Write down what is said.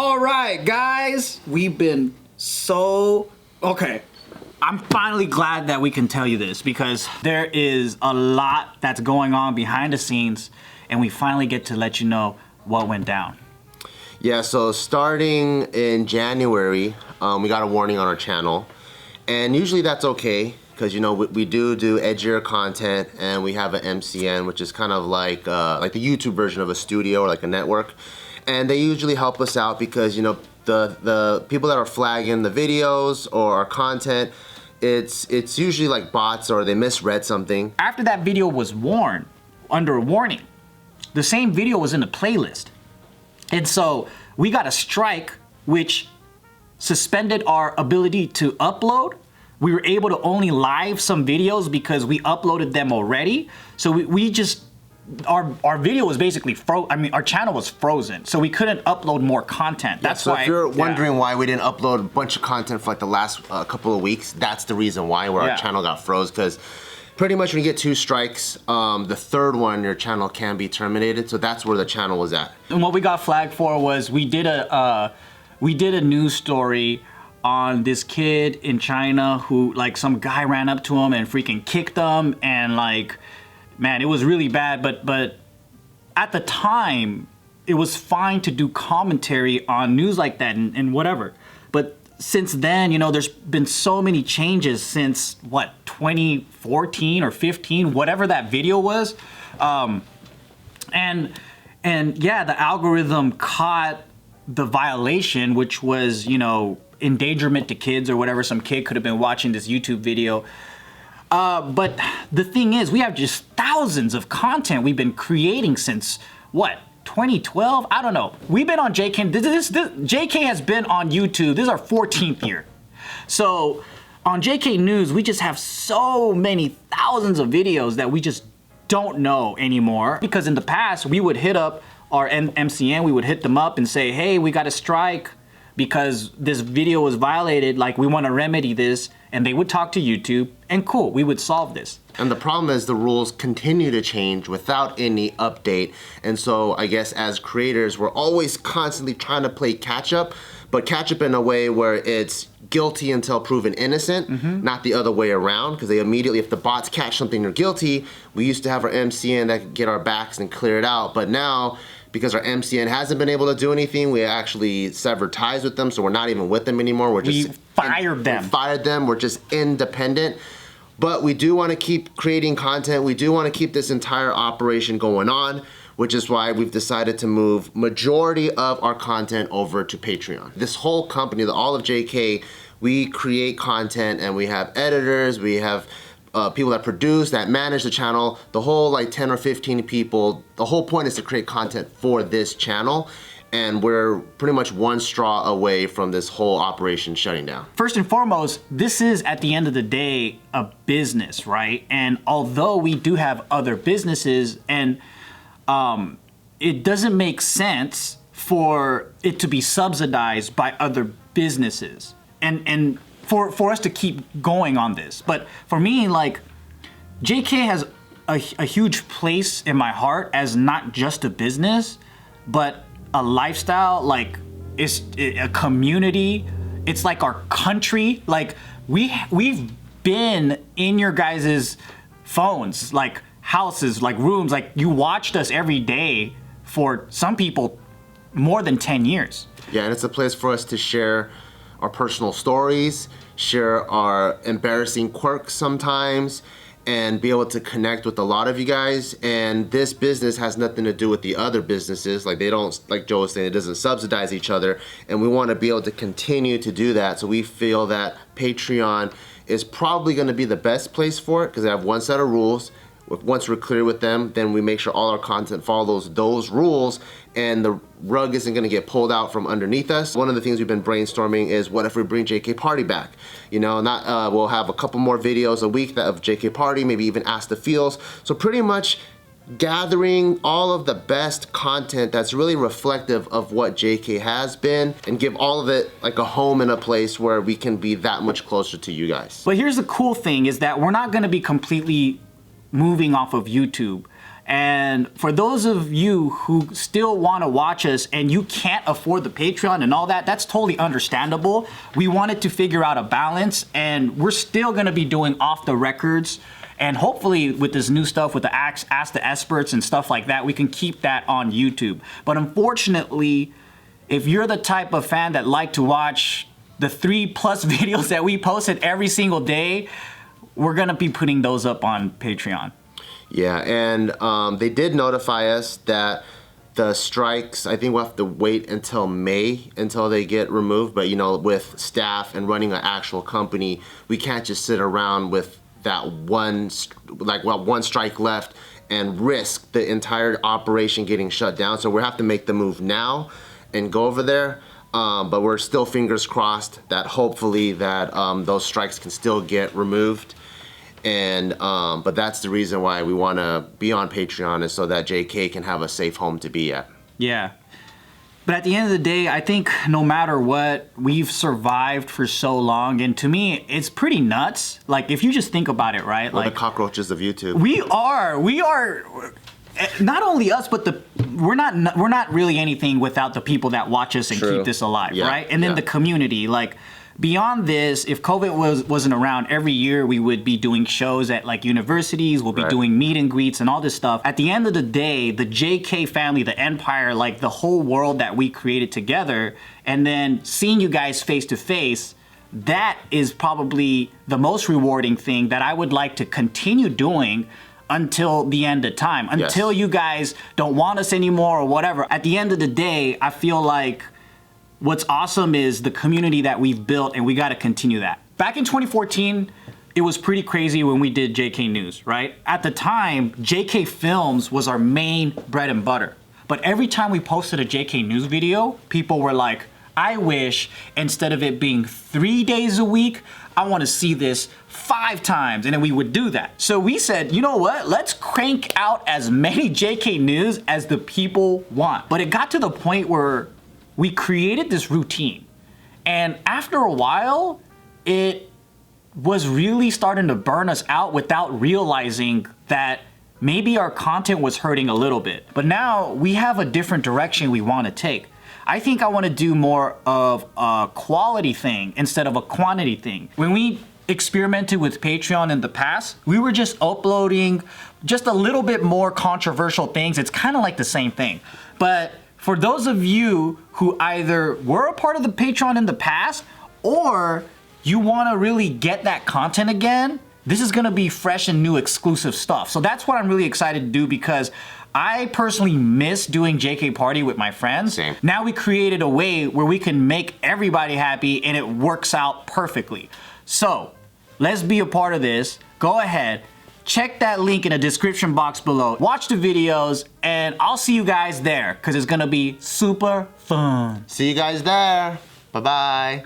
All right, guys, we've been so... Okay, I'm finally glad that we can tell you this because there is a lot that's going on behind the scenes and we finally get to let you know what went down. Yeah, so starting in January, we got a warning on our channel. And usually that's okay because, you know, we do edgier content and we have an MCN, which is kind of like the YouTube version of a studio or like a network. And they usually help us out because, you know, the people that are flagging the videos or our content, it's usually like bots or they misread something. After that video was under a warning, the same video was in the playlist. And so we got a strike which suspended our ability to upload. We were able to only live some videos because we uploaded them already. So we just, our video was basically our channel was frozen. So we couldn't upload more content. That's so why. If you're wondering why we didn't upload a bunch of content for like the last couple of weeks, that's the reason why our channel got froze. Because pretty much when you get 2 strikes, the third one, your channel can be terminated. So that's where the channel was at. And what we got flagged for was we did a news story on this kid in China who, like, some guy ran up to him and freaking kicked him, and like, man, it was really bad. But at the time, it was fine to do commentary on news like that and whatever. But since then, you know, there's been so many changes since, what, 2014 or 15, whatever that video was. And yeah, the algorithm caught the violation, which was, you know, endangerment to kids or whatever. Some kid could have been watching this YouTube video. But the thing is, we have just thousands of content we've been creating since, what, 2012? I don't know. We've been on JK. JK has been on YouTube. This is our 14th year. So on JK News, we just have so many thousands of videos that we just don't know anymore. Because in the past, we would hit up our MCN, we would hit them up and say, hey, we got a strike because this video was violated, like we want to remedy this, and they would talk to YouTube, and cool, we would solve this. And the problem is the rules continue to change without any update, and so I guess as creators, we're always constantly trying to play catch up, but catch up in a way where it's guilty until proven innocent, not the other way around, because they immediately, if the bots catch something you're guilty, we used to have our MCN that could get our backs and clear it out, but now, because our MCN hasn't been able to do anything, we actually severed ties with them, so we're not even with them anymore. We fired them. We fired them. We're just independent. But we do want to keep creating content. We do want to keep this entire operation going on, which is why we've decided to move majority of our content over to Patreon. This whole company, all of JK, we create content and we have editors, we have people that produce, that manage the channel, the whole like 10 or 15 people. The whole point is to create content for this channel, and we're pretty much one straw away from this whole operation shutting down. First and foremost, this is at the end of the day a business, right? And although we do have other businesses, and it doesn't make sense for it to be subsidized by other businesses. And for us to keep going on this. But for me, like, JK has a huge place in my heart as not just a business, but a lifestyle. Like, it's a community. It's like our country. Like, we've been in your guys' phones, like houses, like rooms. Like, you watched us every day for some people more than 10 years. Yeah, and it's a place for us to share our personal stories, share our embarrassing quirks sometimes, and be able to connect with a lot of you guys. And this business has nothing to do with the other businesses. Like, they don't, like Joe was saying, it doesn't subsidize each other. And we want to be able to continue to do that. So we feel that Patreon is probably going to be the best place for it because they have one set of rules. Once we're clear with them, then we make sure all our content follows those rules and the rug isn't gonna get pulled out from underneath us. One of the things we've been brainstorming is what if we bring JK Party back? You know, we'll have a couple more videos a week of JK Party, maybe even Ask the Feels. So pretty much gathering all of the best content that's really reflective of what JK has been and give all of it like a home and a place where we can be that much closer to you guys. But here's the cool thing is that we're not gonna be completely moving off of YouTube. And for those of you who still want to watch us and you can't afford the Patreon and all that, that's totally understandable. We wanted to figure out a balance, and we're still going to be doing off the records. And hopefully with this new stuff with the Ask the Experts and stuff like that, we can keep that on YouTube. But unfortunately, if you're the type of fan that like to watch the 3+ videos that we posted every single day, we're going to be putting those up on Patreon. Yeah, and they did notify us that the strikes, I think we'll have to wait until May until they get removed. But, you know, with staff and running an actual company, we can't just sit around with that one strike left and risk the entire operation getting shut down. So we have to make the move now and go over there. But we're still fingers crossed that hopefully that those strikes can still get removed. And but that's the reason why we want to be on Patreon, is so that JK can have a safe home to be at. Yeah. But at the end of the day, I think no matter what, we've survived for so long. And to me, it's pretty nuts. Like, if you just think about it, right? We're like the cockroaches of YouTube. We are. Not only us, but we're not really anything without the people that watch us and keep this alive, right? And then the community, like. Beyond this, if COVID wasn't around, every year we would be doing shows at like universities, we'll be doing meet and greets and all this stuff. At the end of the day, the JK family, the empire, like the whole world that we created together, and then seeing you guys face to face, that is probably the most rewarding thing that I would like to continue doing until the end of time, until you guys don't want us anymore or whatever. At the end of the day, I feel like what's awesome is the community that we've built, and we got to continue that. Back in 2014, it was pretty crazy when we did JK News, right? At the time, JK Films was our main bread and butter. But every time we posted a JK News video, people were like, I wish instead of it being 3 days a week, I want to see this 5 times. And then we would do that. So we said, you know what? Let's crank out as many JK News as the people want. But it got to the point where we created this routine, and after a while, it was really starting to burn us out without realizing that maybe our content was hurting a little bit. But now we have a different direction we want to take. I think I want to do more of a quality thing instead of a quantity thing. When we experimented with Patreon in the past, we were just uploading just a little bit more controversial things. It's kind of like the same thing. But for those of you who either were a part of the Patreon in the past, or you want to really get that content again, this is going to be fresh and new exclusive stuff. So that's what I'm really excited to do, because I personally miss doing JK Party with my friends. Same. Now we created a way where we can make everybody happy, and it works out perfectly. So let's be a part of this. Go ahead. Check that link in the description box below. Watch the videos, and I'll see you guys there, because it's going to be super fun. See you guys there. Bye-bye.